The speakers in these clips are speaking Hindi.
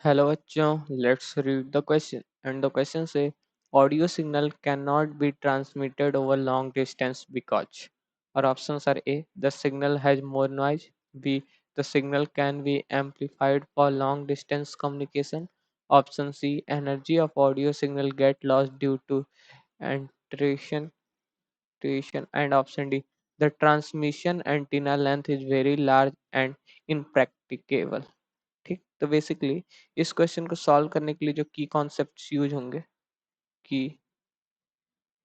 Hello बच्चों, let's read the question. And the question say, audio signal cannot be transmitted over long distance because. Our options are A, the signal has more noise. B, the signal can be amplified for long distance communication. Option C, energy of audio signal get lost due to attenuation. And option D, the transmission antenna length is very large and impracticable. ठीक, तो बेसिकली इस क्वेश्चन को सॉल्व करने के लिए जो की कॉन्सेप्ट्स यूज होंगे, की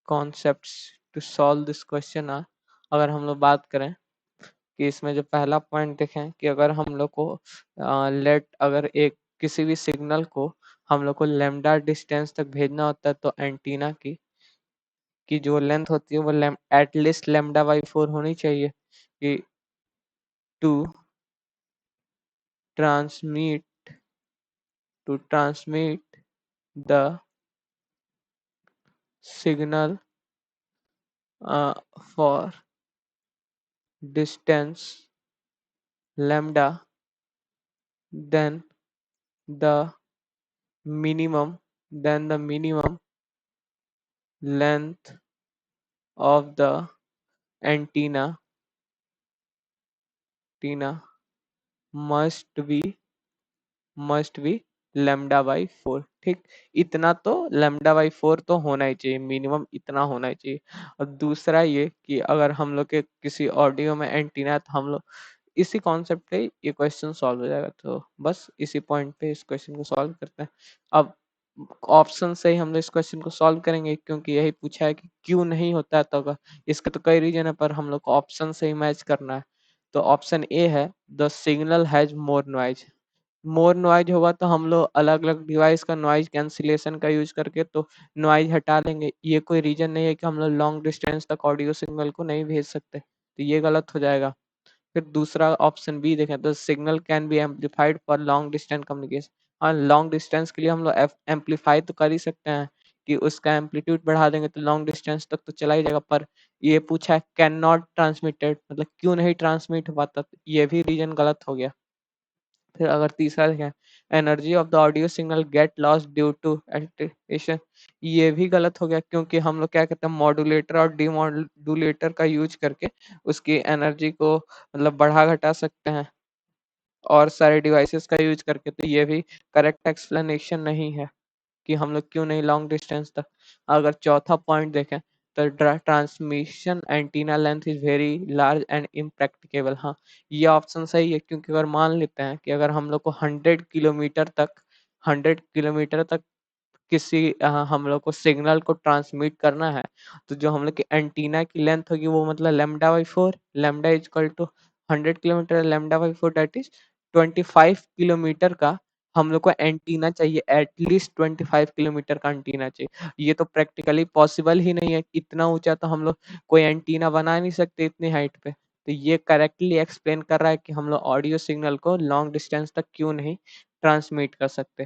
concepts to solve this question आ, अगर हम लोग बात करें कि इसमें जो पहला पॉइंट देखें कि अगर हम लोग को अगर एक किसी भी सिग्नल को हम लोग को लेमडा डिस्टेंस तक भेजना होता है तो एंटीना की जो लेंथ होती है वो एटलीस्ट लेमडा बाई 4 होनी चाहिए कि to transmit the signal for distance lambda, then the minimum length of the antenna must be lambda by 4। ठीक, इतना तो lambda बाई 4 तो होना ही चाहिए, मिनिमम इतना होना ही चाहिए। और दूसरा ये कि अगर हम लोग के किसी ऑडियो में एंटीना है तो हम लोग इसी कॉन्सेप्ट पे ये क्वेश्चन सॉल्व हो जाएगा। तो बस इसी पॉइंट पे इस क्वेश्चन को सॉल्व करते हैं। अब ऑप्शन से ही हम लोग इस क्वेश्चन को सॉल्व करेंगे क्योंकि यही पूछा है कि क्यों नहीं होता है, तो इसके तो कई रीजन है पर हम लोग को ऑप्शन से ही मैच करना है। तो ऑप्शन ए है, the signal has more noise होगा तो हम लोग अलग अलग डिवाइस का नॉइज कैंसिलेशन का यूज करके तो नॉइज हटा लेंगे। ये कोई रीजन नहीं है कि हम लोग लॉन्ग डिस्टेंस तक ऑडियो सिग्नल को नहीं भेज सकते, तो ये गलत हो जाएगा। फिर दूसरा ऑप्शन बी देखें तो signal can be amplified for long distance communication. हाँ, लॉन्ग डिस्टेंस के लिए हम लोग एम्पलीफाई तो कर ही सकते हैं कि उसका एम्पलीट्यूड बढ़ा देंगे तो लॉन्ग डिस्टेंस तक तो चला ही जाएगा, पर ये पूछा है कैन नॉट ट्रांसमिटेड, मतलब क्यों नहीं ट्रांसमिट हो पाता, तो ये भी रीजन गलत हो गया। फिर अगर तीसरा देखें, energy of the audio signal get lost due to attenuation, ये भी गलत हो गया क्योंकि हम लोग क्या कहते हैं मॉड्यूलेटर और डीमॉड्यूलेटर का यूज करके उसकी एनर्जी को मतलब बढ़ा घटा सकते हैं और सारे डिवाइसेस का यूज करके, तो ये भी करेक्ट एक्सप्लेनेशन नहीं है कि हम लोग क्यों नहीं लॉन्ग डिस्टेंस तक। अगर चौथा पॉइंट देखें तो transmission antenna length is very large and impracticable. हाँ, ये ऑप्शन सही है क्योंकि अगर मान लेते हैं कि अगर हम लोग को 100 किलोमीटर तक किसी हम लोग को सिग्नल को ट्रांसमिट करना है, तो जो हम लोग की एंटीना की लेंथ होगी वो मतलब lambda by 4, lambda is equal to 100 kilometre, lambda by 4 that is 25 kilometre का हम लोग को एंटीना चाहिए, एटलीस्ट 25 किलोमीटर का एंटीना चाहिए। ये तो प्रैक्टिकली पॉसिबल ही नहीं है, इतना ऊंचा तो हम लोग कोई एंटीना बना नहीं सकते इतनी हाइट पे। तो ये करेक्टली एक्सप्लेन कर रहा है कि हम लोग ऑडियो सिग्नल को लॉन्ग डिस्टेंस तक क्यों नहीं ट्रांसमिट कर सकते।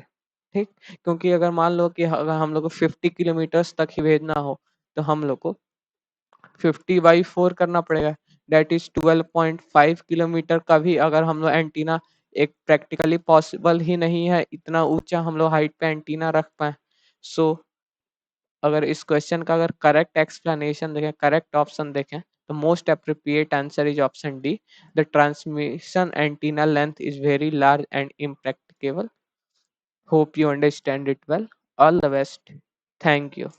ठीक, क्योंकि अगर मान लो कि अगर हम लोग को 50 किलोमीटर्स तक ही भेजना हो तो हम लोग को 50/4 करना पड़ेगा, दैट इज 12.5 किलोमीटर का भी अगर हम लोग एंटीना, एक प्रैक्टिकली पॉसिबल ही नहीं है इतना ऊंचा हम लोग हाइट पे एंटीना रख पाए। सो अगर इस क्वेश्चन का अगर करेक्ट एक्सप्लेनेशन देखें, करेक्ट ऑप्शन देखें, तो most appropriate answer is option D, the transmission antenna length is very large and impracticable. Hope you understand it well. All the best. Thank you.